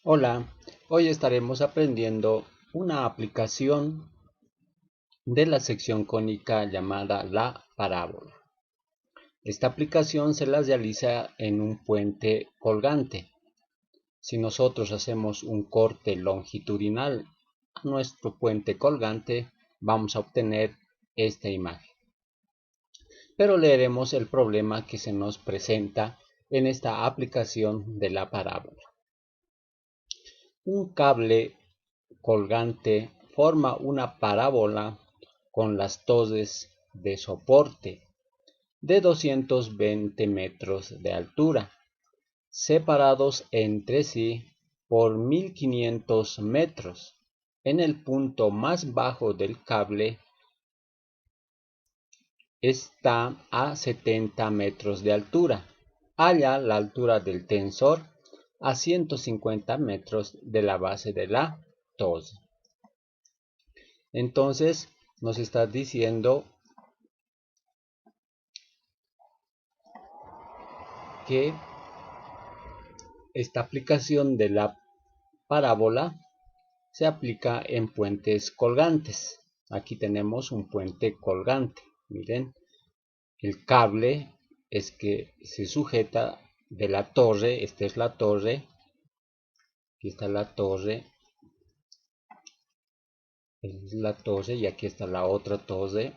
Hola, hoy estaremos aprendiendo una aplicación de la sección cónica llamada la parábola. Esta aplicación se la realiza en un puente colgante. Si nosotros hacemos un corte longitudinal a nuestro puente colgante, vamos a obtener esta imagen. Pero leeremos el problema que se nos presenta en esta aplicación de la parábola. Un cable colgante forma una parábola con las torres de soporte de 220 metros de altura, separados entre sí por 1500 metros. En el punto más bajo del cable está a 70 metros de altura. Halla la altura del tensor a 150 metros de la base de la torre. Entonces nos está diciendo que esta aplicación de la parábola se aplica en puentes colgantes. Aquí tenemos un puente colgante. Miren, el cable es que se sujeta de la torre. Esta es la torre. Aquí está la torre. Es la torre y aquí está la otra torre.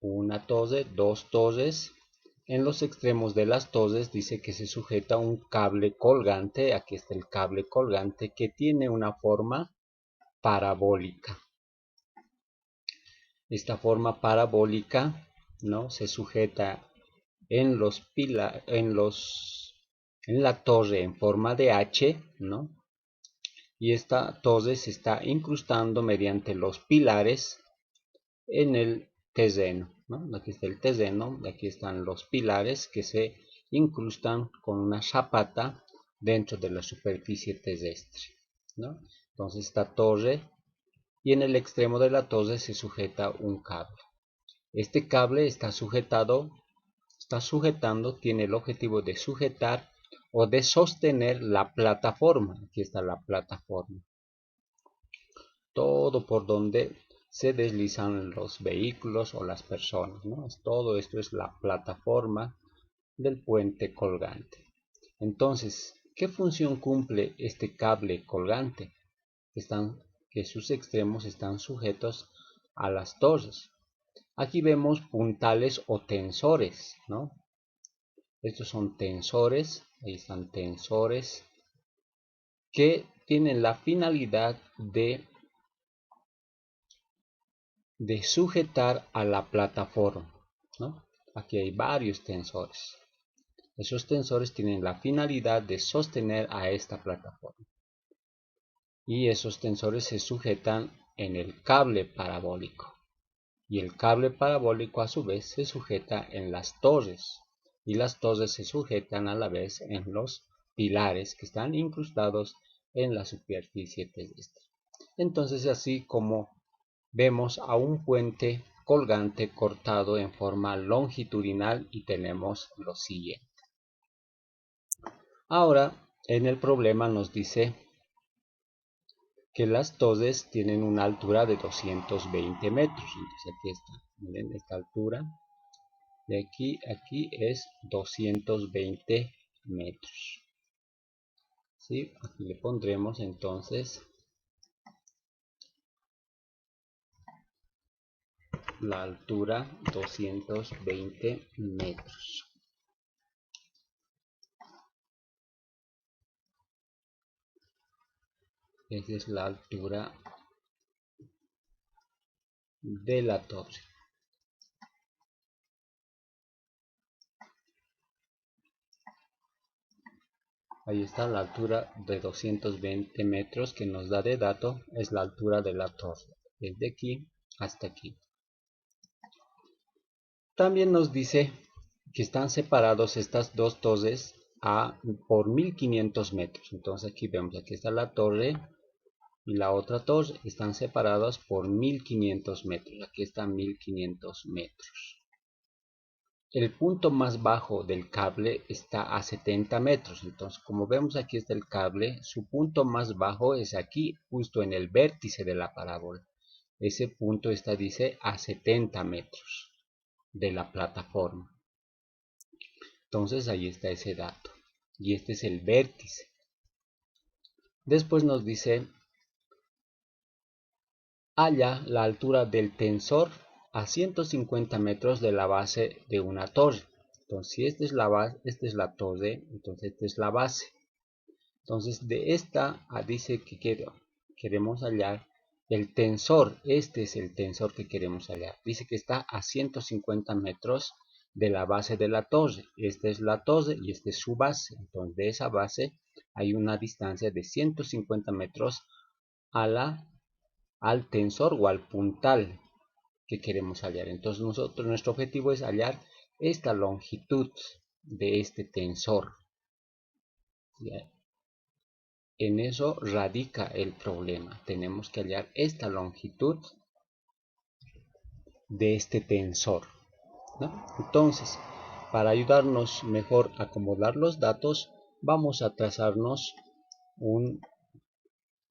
Una torre, dos torres. En los extremos de las torres dice que se sujeta un cable colgante. Aquí está el cable colgante que tiene una forma parabólica. Esta forma parabólica, ¿no?, se sujeta en la torre en forma de H, ¿no? Y esta torre se está incrustando mediante los pilares en el terreno, ¿no? Aquí está el terreno, aquí están los pilares que se incrustan con una zapata dentro de la superficie terrestre, ¿no? Entonces esta torre, y en el extremo de la torre se sujeta un cable. Este cable está sujetando, tiene el objetivo de sujetar o de sostener la plataforma. Aquí está la plataforma. Todo por donde se deslizan los vehículos o las personas, ¿no? Todo esto es la plataforma del puente colgante. Entonces, ¿qué función cumple este cable colgante? Que sus extremos están sujetos a las torres. Aquí vemos puntales o tensores, ¿no? Estos son tensores, ahí están tensores, que tienen la finalidad de sujetar a la plataforma, ¿no? Aquí hay varios tensores. Esos tensores tienen la finalidad de sostener a esta plataforma. Y esos tensores se sujetan en el cable parabólico. Y el cable parabólico a su vez se sujeta en las torres. Y las torres se sujetan a la vez en los pilares que están incrustados en la superficie terrestre. Entonces, así como vemos a un puente colgante cortado en forma longitudinal, y tenemos lo siguiente. Ahora, en el problema nos dice que las torres tienen una altura de 220 metros. Entonces aquí está, miren esta altura. De aquí a aquí es 220 metros. ¿Sí? Aquí le pondremos entonces la altura 220 metros. Esa es la altura de la torre. Ahí está la altura de 220 metros que nos da de dato, es la altura de la torre, desde aquí hasta aquí. También nos dice que están separados estas dos torres por 1500 metros. Entonces aquí vemos, aquí está la torre y la otra torre, están separadas por 1500 metros. Aquí están 1500 metros. el punto más bajo del cable está a 70 metros. Entonces, como vemos aquí está el cable, su punto más bajo es aquí, justo en el vértice de la parábola. Ese punto está, dice, a 70 metros de la plataforma. Entonces, ahí está ese dato. Y este es el vértice. Después nos dice, halla la altura del tensor a 150 metros de la base de una torre. Entonces, si esta es la base, esta es la torre, entonces esta es la base. Entonces, de esta dice que queremos hallar el tensor. Este es el tensor que queremos hallar. Dice que está a 150 metros de la base de la torre. Esta es la torre y esta es su base. Entonces, de esa base hay una distancia de 150 metros al tensor o al puntal que queremos hallar. Entonces, nuestro objetivo es hallar esta longitud de este tensor. En eso radica el problema. Tenemos que hallar esta longitud de este tensor, ¿no? Entonces, para ayudarnos mejor a acomodar los datos, vamos a trazarnos un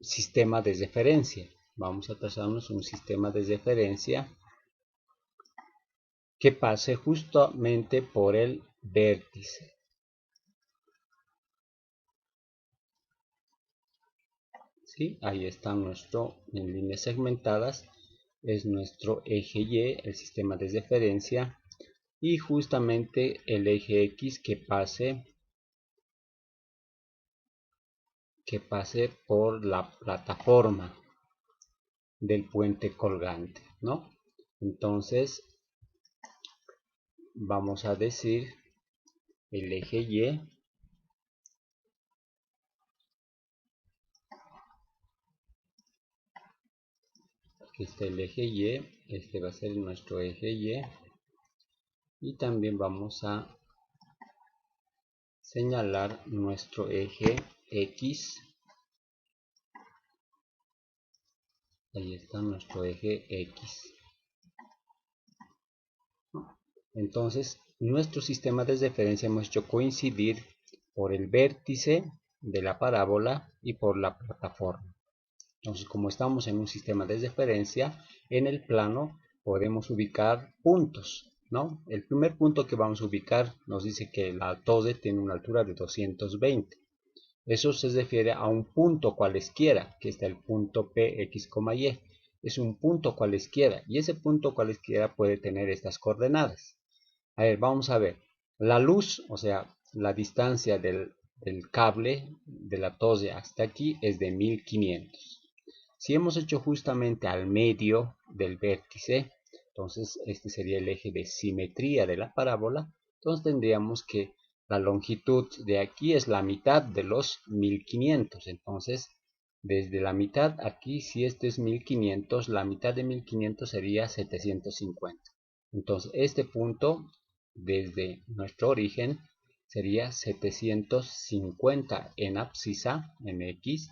sistema de referencia. Vamos a trazarnos un sistema de referencia que pase justamente por el vértice. ¿Sí? Ahí está nuestro, en líneas segmentadas, es nuestro eje Y, el sistema de referencia, y justamente el eje X que pase por la plataforma del puente colgante, ¿no? Entonces, vamos a decir el eje Y aquí está el eje Y, este va a ser nuestro eje y también vamos a señalar nuestro eje X. Ahí está nuestro eje X. Entonces, nuestro sistema de referencia hemos hecho coincidir por el vértice de la parábola y por la plataforma. Entonces, como estamos en un sistema de referencia, en el plano podemos ubicar puntos, ¿no? El primer punto que vamos a ubicar nos dice que la torre tiene una altura de 220. Eso se refiere a un punto cualesquiera, que está el punto P, X, Y. Es un punto cualesquiera, y ese punto cualesquiera puede tener estas coordenadas. A ver, vamos a ver. La luz, o sea, la distancia del cable de la torre hasta aquí es de 1500. Si hemos hecho justamente al medio del vértice, entonces este sería el eje de simetría de la parábola, entonces tendríamos que la longitud de aquí es la mitad de los 1500, entonces desde la mitad aquí, si este es 1500, la mitad de 1500 sería 750. Entonces este punto desde nuestro origen sería 750 en abscisa, en X,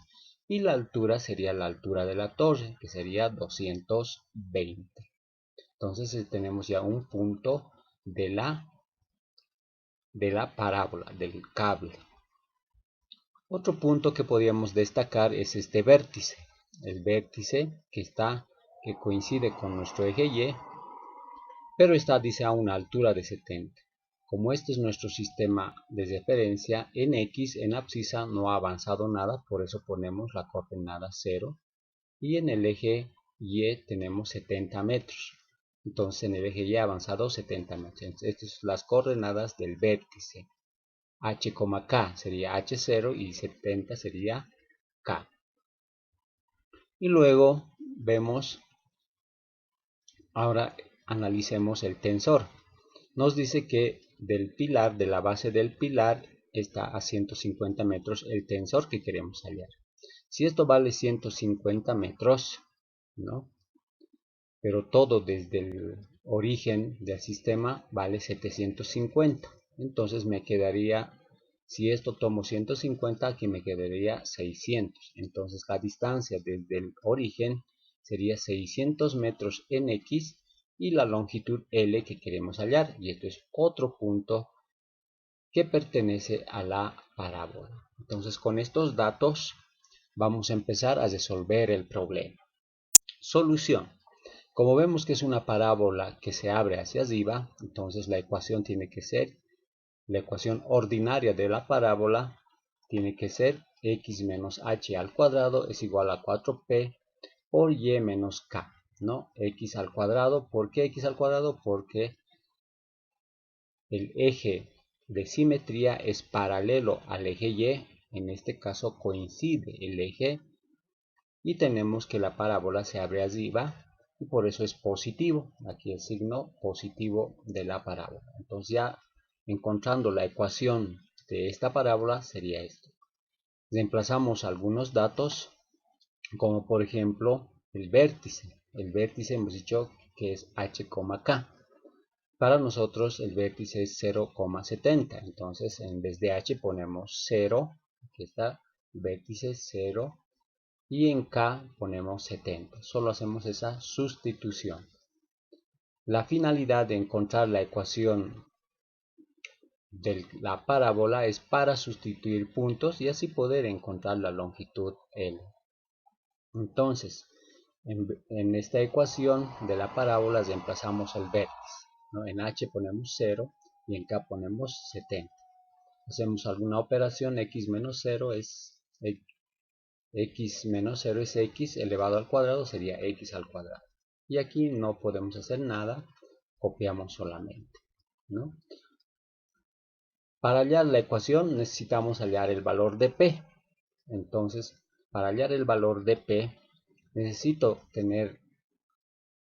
y la altura sería la altura de la torre, que sería 220. Entonces tenemos ya un punto de la parábola, del cable. Otro punto que podríamos destacar es este vértice. El vértice que coincide con nuestro eje Y, pero está, dice, a una altura de 70. Como este es nuestro sistema de referencia, en X, en abscisa, no ha avanzado nada, por eso ponemos la coordenada 0. Y en el eje Y tenemos 70 metros. Entonces en el eje Y ha avanzado 70 metros. Entonces, estas son las coordenadas del vértice. H, K sería H0 y 70 sería K. Y luego vemos, ahora analicemos el tensor. Nos dice que del pilar, de la base del pilar, está a 150 metros el tensor que queremos hallar. Si esto vale 150 metros, ¿no? Pero todo desde el origen del sistema vale 750. Entonces me quedaría, si esto tomo 150, aquí me quedaría 600. Entonces la distancia desde el origen sería 600 metros en X y la longitud L que queremos hallar, y esto es otro punto que pertenece a la parábola. Entonces con estos datos vamos a empezar a resolver el problema. Solución. Como vemos que es una parábola que se abre hacia arriba, entonces la ecuación tiene que ser, la ecuación ordinaria de la parábola tiene que ser x menos h al cuadrado es igual a 4p por y menos k, ¿no? X al cuadrado, ¿por qué x al cuadrado? Porque el eje de simetría es paralelo al eje y, en este caso coincide el eje, y tenemos que la parábola se abre arriba, y por eso es positivo, aquí el signo positivo de la parábola. Entonces ya encontrando la ecuación de esta parábola sería esto. Reemplazamos algunos datos, como por ejemplo el vértice. El vértice hemos dicho que es h, k. Para nosotros el vértice es 0,70. Entonces en vez de h ponemos 0. Aquí está el vértice 0. Y en k ponemos 70. Solo hacemos esa sustitución. La finalidad de encontrar la ecuación de la parábola es para sustituir puntos y así poder encontrar la longitud L. Entonces, en esta ecuación de la parábola reemplazamos el vértice, ¿no? En h ponemos 0 y en k ponemos 70. Hacemos alguna operación, x menos 0 es x menos 0 es x elevado al cuadrado, sería x al cuadrado. Y aquí no podemos hacer nada, copiamos solamente, ¿no? Para hallar la ecuación necesitamos hallar el valor de p. Entonces, para hallar el valor de p, necesito tener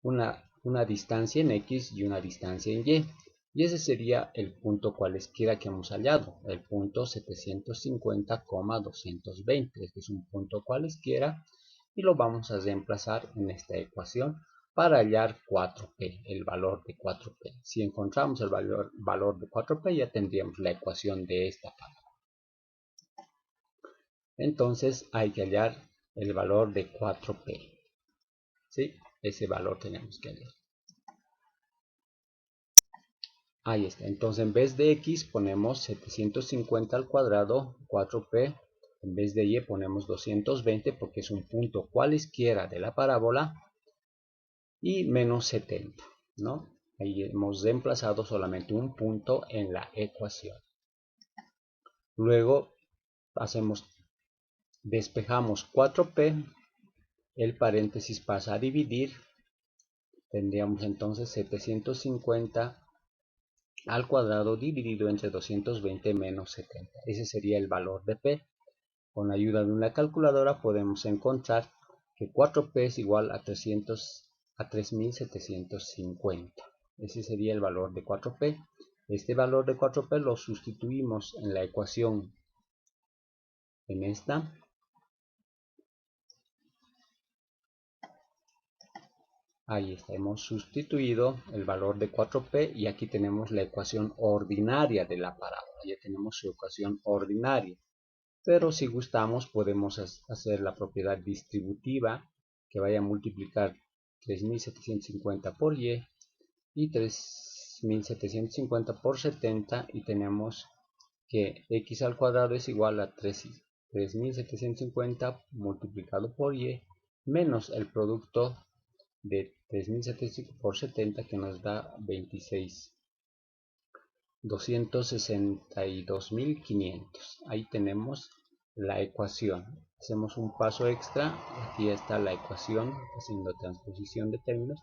una distancia en x y una distancia en y. Y ese sería el punto cualesquiera que hemos hallado, el punto 750,220. Este es un punto cualesquiera y lo vamos a reemplazar en esta ecuación para hallar 4p, el valor de 4p. Si encontramos el valor de 4p, ya tendríamos la ecuación de esta parábola. Entonces hay que hallar el valor de 4p. ¿Sí? Ese valor tenemos que hallar. Ahí está. Entonces en vez de x ponemos 750 al cuadrado, 4p. En vez de y ponemos 220 porque es un punto cualesquiera de la parábola. Y menos 70, ¿no? Ahí hemos reemplazado solamente un punto en la ecuación. Luego despejamos 4p, el paréntesis pasa a dividir, tendríamos entonces 750 al cuadrado dividido entre 220 menos 70. Ese sería el valor de p. Con la ayuda de una calculadora podemos encontrar que 4p es igual a 3750. Ese sería el valor de 4p. Este valor de 4p lo sustituimos en la ecuación, en esta. Ahí está, hemos sustituido el valor de 4p y aquí tenemos la ecuación ordinaria de la parábola. Ya tenemos su ecuación ordinaria. Pero si gustamos podemos hacer la propiedad distributiva que vaya a multiplicar 3750 por y 3750 por 70 y tenemos que x al cuadrado es igual a 3750 multiplicado por y menos el producto de 3700 por 70 que nos da 262.500. Ahí tenemos la ecuación. Hacemos un paso extra. Aquí está la ecuación, haciendo transposición de términos.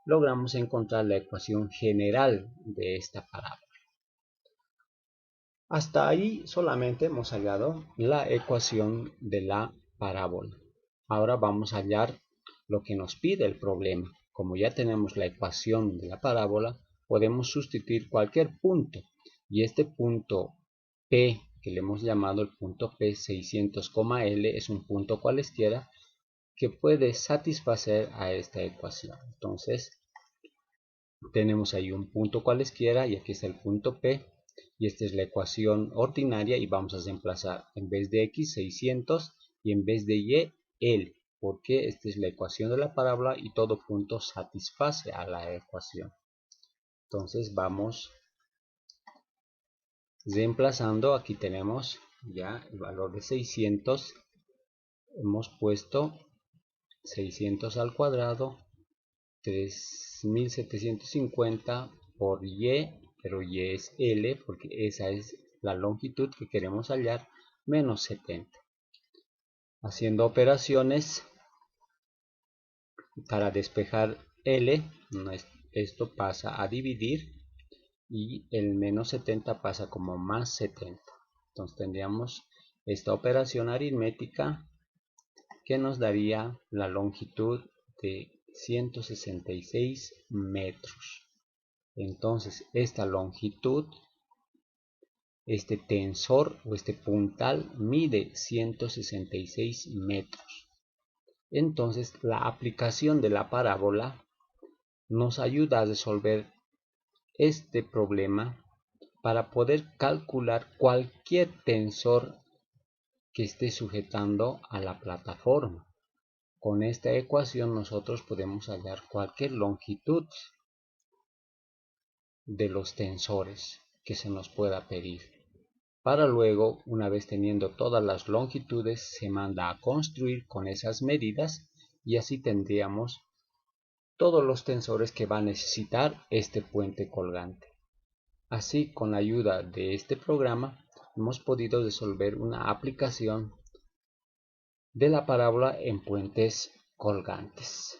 Logramos encontrar la ecuación general de esta parábola. Hasta ahí solamente hemos hallado la ecuación de la parábola. Ahora vamos a hallar lo que nos pide el problema. Como ya tenemos la ecuación de la parábola, podemos sustituir cualquier punto. Y este punto P, que le hemos llamado el punto P 600,L, es un punto cualesquiera que puede satisfacer a esta ecuación. Entonces, tenemos ahí un punto cualesquiera y aquí está el punto P. Y esta es la ecuación ordinaria y vamos a reemplazar en vez de x 600 y en vez de y L. porque esta es la ecuación de la parábola y todo punto satisface a la ecuación. Entonces vamos reemplazando. Aquí tenemos ya el valor de 600. Hemos puesto 600 al cuadrado, 3750 por y, pero y es L porque esa es la longitud que queremos hallar, menos 70. Haciendo operaciones para despejar L, esto pasa a dividir y el menos 70 pasa como más 70. Entonces tendríamos esta operación aritmética que nos daría la longitud de 166 metros. Entonces esta longitud, este tensor o este puntal mide 166 metros. Entonces la aplicación de la parábola nos ayuda a resolver este problema para poder calcular cualquier tensor que esté sujetando a la plataforma. Con esta ecuación nosotros podemos hallar cualquier longitud de los tensores que se nos pueda pedir. Para luego, una vez teniendo todas las longitudes, se manda a construir con esas medidas y así tendríamos todos los tensores que va a necesitar este puente colgante. Así, con la ayuda de este programa, hemos podido resolver una aplicación de la parábola en puentes colgantes.